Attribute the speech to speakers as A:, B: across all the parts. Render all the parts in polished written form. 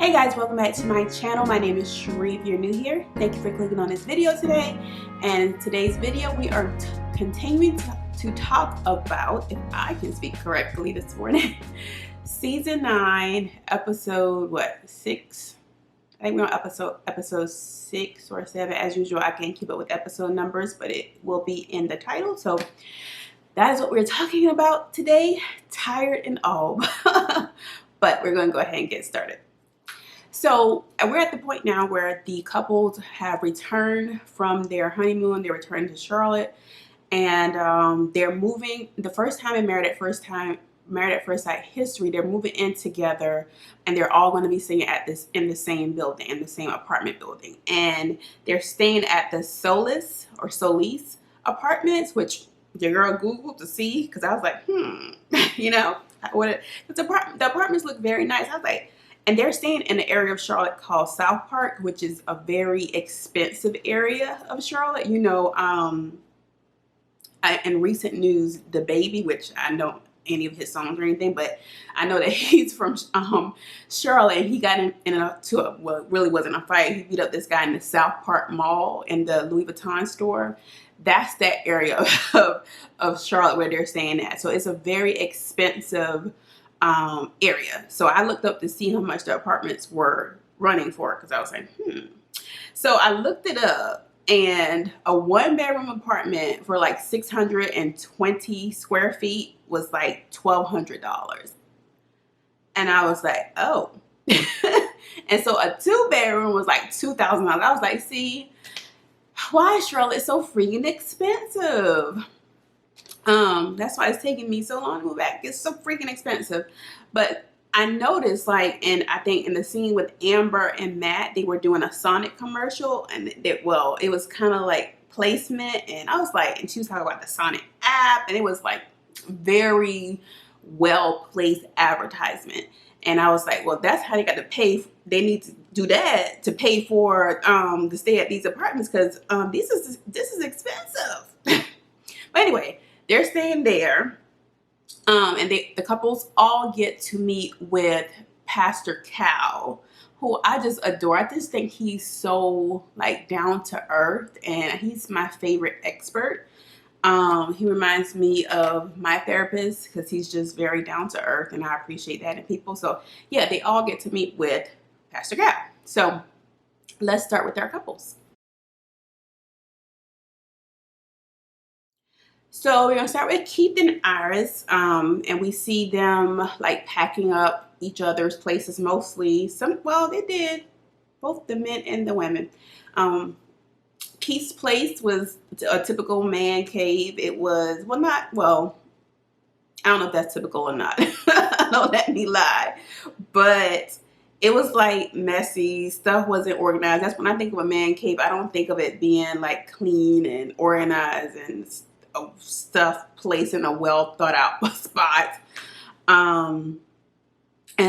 A: Hey guys, welcome back to my channel. My name is Sheree. If you're new here, thank you for clicking on this video today. And in today's video, we are continuing to talk about, if I can speak correctly this morning, season 9, episode 6? I think we're on episode 6 or 7. As usual, I can't keep up with episode numbers, but it will be in the title. So that is what we're talking about today, tired and all. But we're going to go ahead and get started. So we're at the point now where the couples have returned from their honeymoon. They returned to Charlotte, and they're moving. The first time in Married at First Sight history, they're moving in together, and they're all going to be staying in the same building, in the same apartment building. And they're staying at the Solis apartments, which your girl Googled to see, because I was like, the apartments look very nice. I was like. And they're staying in an area of Charlotte called South Park, which is a very expensive area of Charlotte. You know, in recent news, The Baby, which I don't any of his songs or anything, but I know that he's from Charlotte, and he got well, it really wasn't a fight. He beat up this guy in the South Park Mall in the Louis Vuitton store. That's that area of Charlotte where they're staying at. So it's a very expensive area. So I looked up to see how much the apartments were running for, because I was like, So I looked it up, and a 1-bedroom apartment for like 620 square feet was like $1,200. And I was like, oh. And so a 2-bedroom was like $2,000. I was like, see, why is Charlotte so freaking expensive? That's why it's taking me so long to move back. It's so freaking expensive. But I noticed, like, I think in the scene with Amber and Matt, they were doing a Sonic commercial, and it was kind of like placement, and I was like, and she was talking about the Sonic app, and it was like very well placed advertisement. And I was like, well, that's how they got to pay. They need to do that to pay for to stay at these apartments, because this is expensive. But anyway, they're staying there, and the couples all get to meet with Pastor Cal, who I just adore. I just think he's so like down to earth, and he's my favorite expert. He reminds me of my therapist, because he's just very down to earth, and I appreciate that in people. So yeah, they all get to meet with Pastor Cal. So let's start with our couples. So we're gonna start with Keith and Iris, and we see them like packing up each other's places mostly. They did, both the men and the women. Keith's place was a typical man cave. It was, I don't know if that's typical or not. Don't let me lie. But it was like messy. Stuff wasn't organized. That's when I think of a man cave. I don't think of it being like clean and organized and stuff placed in a well thought out spot. And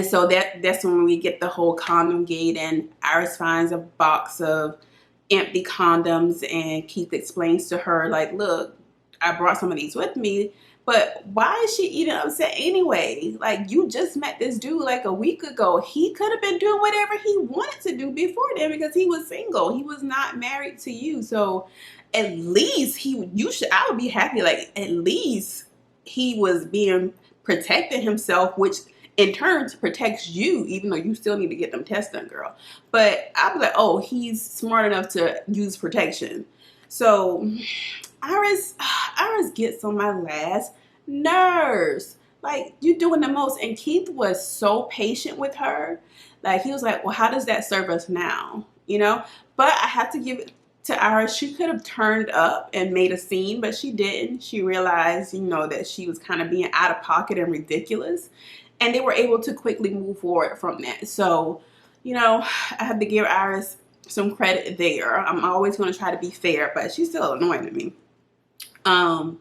A: so that's when we get the whole condom gate, and Iris finds a box of empty condoms, and Keith explains to her, like, look, I brought some of these with me, but why is she even upset anyway? Like, you just met this dude like a week ago. He could have been doing whatever he wanted to do before then, because he was single. He was not married to you. So at least I would be happy, like, at least he was protecting himself, which in turn protects you, even though you still need to get them tests done, girl. But I was like, oh, he's smart enough to use protection. So Iris gets on my last nerves. Like, you're doing the most. And Keith was so patient with her. Like, he was like, well, how does that serve us now? You know? But I have to give it to Iris. She could have turned up and made a scene, but she didn't. She realized, that she was kind of being out of pocket and ridiculous. And they were able to quickly move forward from that. So, I have to give Iris some credit there. I'm always going to try to be fair, but she's still annoying to me. And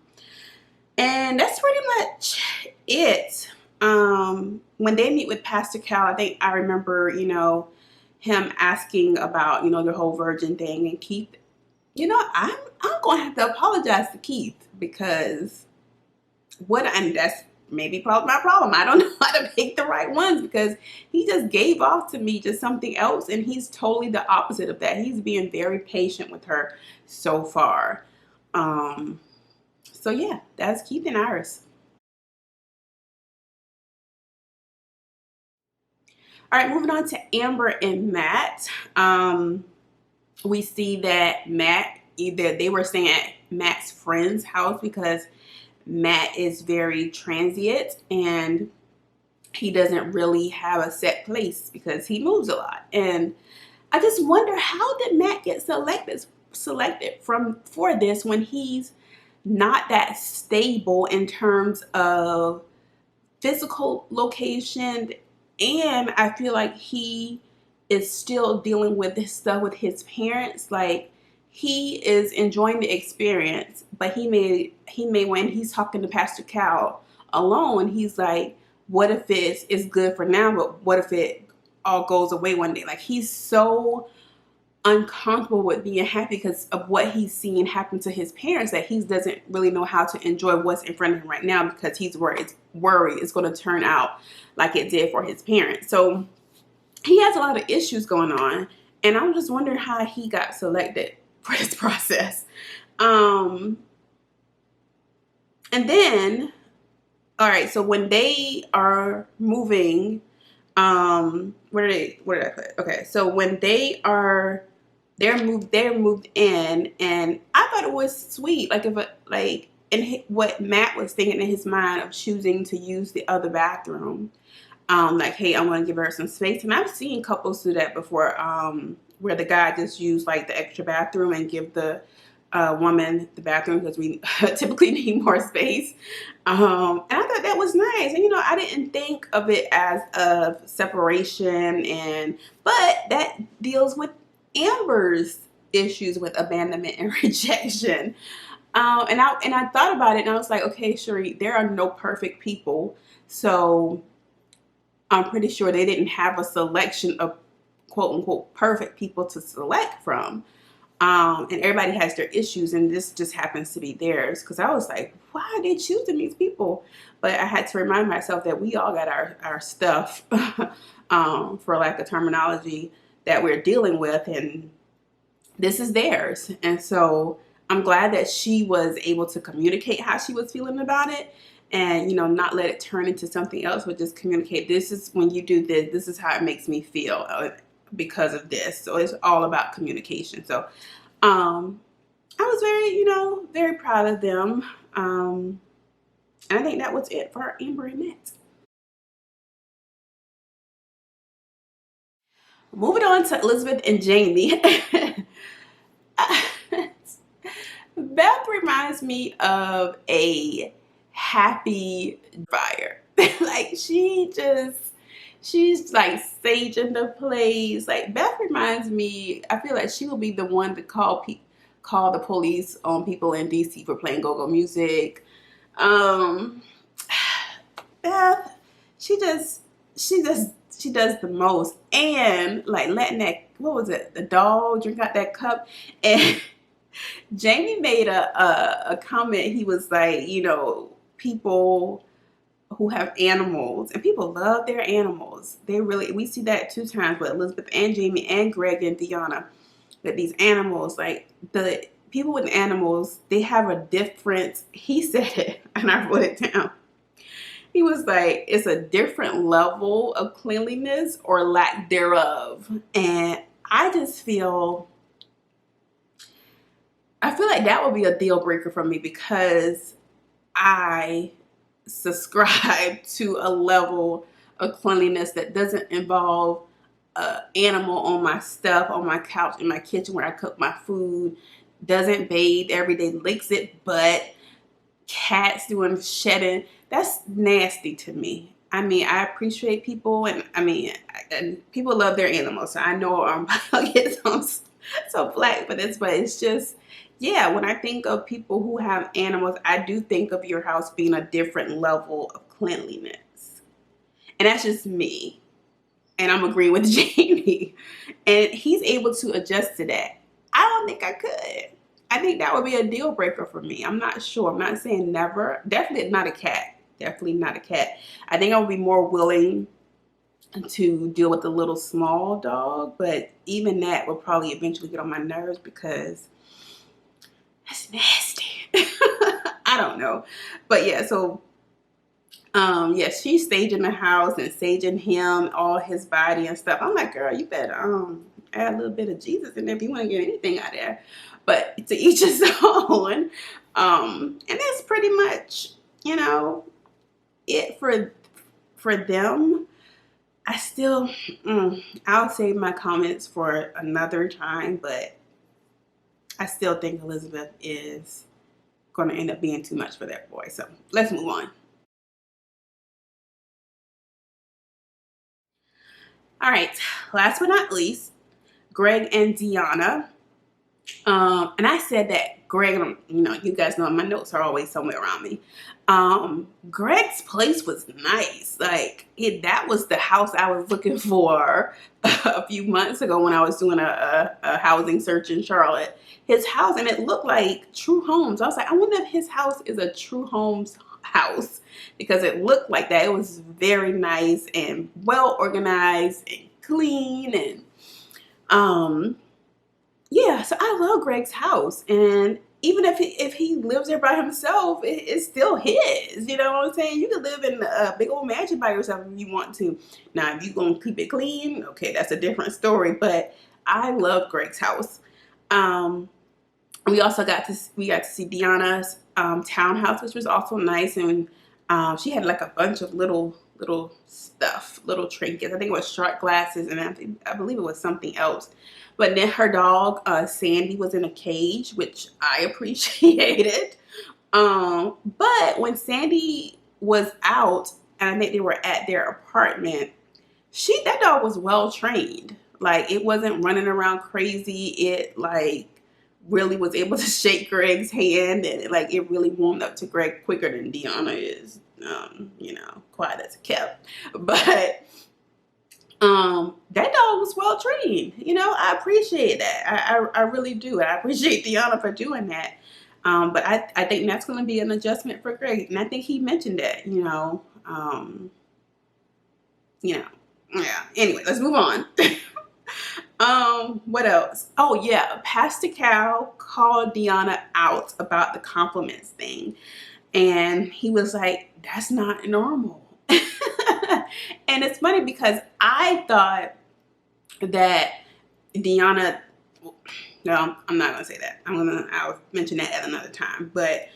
A: that's pretty much it. When they meet with Pastor Cal, I think I remember, him asking about, the whole virgin thing. And Keith, I'm going to have to apologize to Keith, because that's maybe probably my problem. I don't know how to pick the right ones because he just gave off to me just something else, and he's totally the opposite of that. He's being very patient with her so far. So yeah, that's Keith and Iris. All right, moving on to Amber and Matt. We see that Matt, either they were staying at Matt's friend's house because Matt is very transient and he doesn't really have a set place because he moves a lot. And I just wonder, how did Matt get selected for this when he's not that stable in terms of physical location, and I feel like he is still dealing with this stuff with his parents. Like, he is enjoying the experience, but he may when he's talking to Pastor Cal alone, he's like, what if it's good for now, but what if it all goes away one day? Like, he's so uncomfortable with being happy because of what he's seen happen to his parents that he doesn't really know how to enjoy what's in front of him right now because he's worried it's going to turn out like it did for his parents. So he has a lot of issues going on, and I'm just wondering how he got selected for this process. And then, all right, so when they are moving, where did I put it? Okay, so when they're moved in, and I thought it was sweet, what Matt was thinking in his mind of choosing to use the other bathroom, like, hey, I want to give her some space. And I've seen couples do that before, where the guy just used like the extra bathroom and give the woman the bathroom because we typically need more space. And I thought that was nice. And I didn't think of it as a separation, but that deals with Amber's issues with abandonment and rejection. And I thought about it, and I was like, okay, Cherie, there are no perfect people, so I'm pretty sure they didn't have a selection of quote unquote perfect people to select from. And everybody has their issues, and this just happens to be theirs. Because I was like, why are they choosing these people? But I had to remind myself that we all got our stuff, for lack of terminology, that we're dealing with, and this is theirs. And so I'm glad that she was able to communicate how she was feeling about it, and not let it turn into something else, but just communicate, this is when you do this is how it makes me feel because of this. So it's all about communication. So I was very proud of them, and I think that was it for Amber and Matt. Moving on to Elizabeth and Jamie. Beth reminds me of a happy fire. Like, she's like saging the place. Like, Beth reminds me, I feel like she will be the one to call the police on people in DC for playing go-go music. Beth, she does the most. And like letting that, what was it, the dog drink out that cup. And Jamie made a comment. He was like, people who have animals, and people love their animals. We see that 2 times with Elizabeth and Jamie and Greg and Dianna, that these animals, like the people with animals, they have a different, he said it, and I wrote it down. He was like, it's a different level of cleanliness or lack thereof. And I just feel like that would be a deal breaker for me, because I subscribe to a level of cleanliness that doesn't involve an animal on my stuff, on my couch, in my kitchen where I cook my food, doesn't bathe every day, licks it, but cats doing shedding. That's nasty to me. I mean, I appreciate people, and and people love their animals, so I know I'm about to get some flack for this, but it's just, yeah, when I think of people who have animals, I do think of your house being a different level of cleanliness. And that's just me. And I'm agreeing with Jamie. And he's able to adjust to that. I don't think I could. I think that would be a deal breaker for me. I'm not sure. I'm not saying never. Definitely not a cat. definitely not a cat. I think I would be more willing to deal with the little small dog, but even that will probably eventually get on my nerves because that's nasty. I don't know. But yeah, so yeah, she's staging the house and staging him, all his body and stuff. I'm like, girl, you better add a little bit of Jesus in there if you want to get anything out of there. But to each his own. And that's pretty much, you know, it for them. I still, I'll save my comments for another time, but I still think Elizabeth is going to end up being too much for that boy. So let's move on. All right, last but not least, Greg and Dianna. And I said that Greg, you know, you guys know my notes are always somewhere around me. Greg's place was nice. Like that was the house I was looking for a few months ago when I was doing a housing search in Charlotte. His house, and it looked like True Homes. I was like, I wonder if his house is a True Homes house because it looked like that. It was very nice and well organized and clean and yeah, so I love Greg's house, and even if he lives there by himself, it's still his. You know what I'm saying? You can live in a big old mansion by yourself if you want to. Now, if you're gonna keep it clean, okay, that's a different story. But I love Greg's house. We also got to see Dianna's townhouse, which was also nice, and she had like a bunch of little stuff, little trinkets. I think it was shot glasses, and I believe it was something else. But then her dog, Sandy, was in a cage, which I appreciated. But when Sandy was out, and I think they were at their apartment, that dog was well trained. Like it wasn't running around crazy. It like really was able to shake Greg's hand, and it really warmed up to Greg quicker than Dianna is. You know, quiet as a kept. But that dog was well trained. You know, I appreciate that. I really do. I appreciate Dianna for doing that. But I think that's going to be an adjustment for Greg, and I think he mentioned that. Yeah. Anyway, let's move on. What else? Oh yeah, Pastor Cal called Dianna out about the compliments thing, and he was like, "That's not normal." And it's funny because I thought that Dianna. No, I'm not gonna say that. I'll mention that at another time. But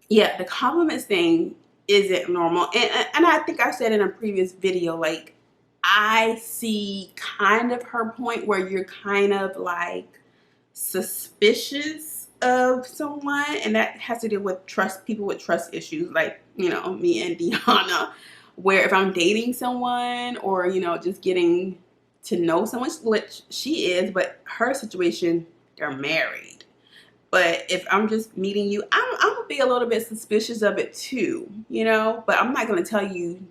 A: yeah, the compliments thing isn't normal, and I think I said in a previous video, like I see kind of her point where you're kind of like suspicious of someone, and that has to do with people with trust issues, like, you know, me and Dianna, where if I'm dating someone or, you know, just getting to know someone, which she is, but her situation, they're married. But if I'm just meeting you, I'm gonna be a little bit suspicious of it too, you know, but I'm not gonna tell you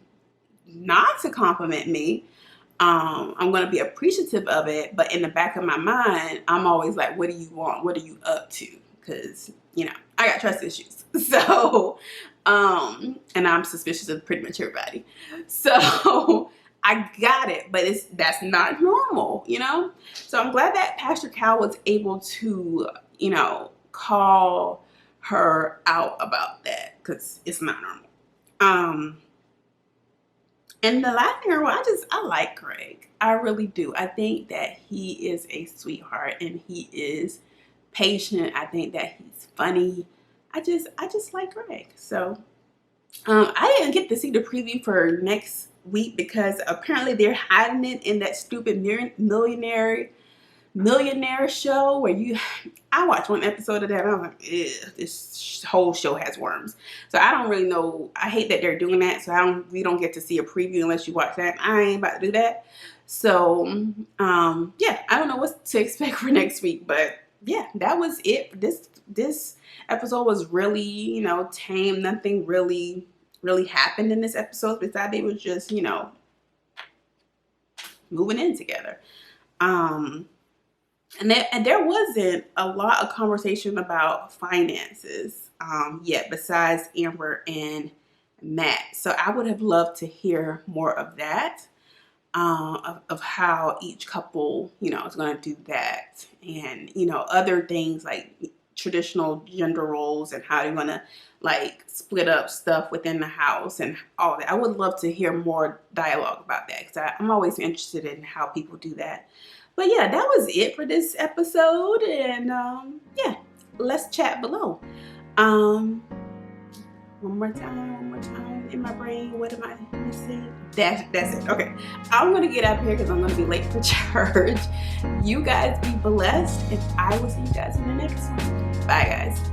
A: not to compliment me. I'm going to be appreciative of it, but in the back of my mind, I'm always like, what do you want? What are you up to? Because, you know, I got trust issues. So, and I'm suspicious of pretty much everybody. So I got it, but that's not normal, you know? So I'm glad that Pastor Cal was able to, you know, call her out about that because it's not normal. And the last thing, I like Greg. I really do. I think that he is a sweetheart and he is patient. I think that he's funny. I just like Greg. So I didn't get to see the preview for next week because apparently they're hiding it in that stupid millionaire show where I watched one episode of that and I'm like, ew, this whole show has worms. So I don't really know. I hate that they're doing that. So we don't get to see a preview unless you watch that. I ain't about to do that. So yeah, I don't know what to expect for next week, but yeah, that was it. This episode was really, you know, tame. Nothing really happened in this episode besides they was just, you know, moving in together. And there wasn't a lot of conversation about finances yet, besides Amber and Matt. So I would have loved to hear more of that, of how each couple, is going to do that, and other things like traditional gender roles and how they're going to like split up stuff within the house and all that. I would love to hear more dialogue about that, because I'm always interested in how people do that. But yeah, that was it for this episode, and yeah, let's chat below. One more time in my brain. What am I missing? That's it. Okay, I'm gonna get out of here because I'm gonna be late for church. You guys be blessed, and I will see you guys in the next one. Bye, guys.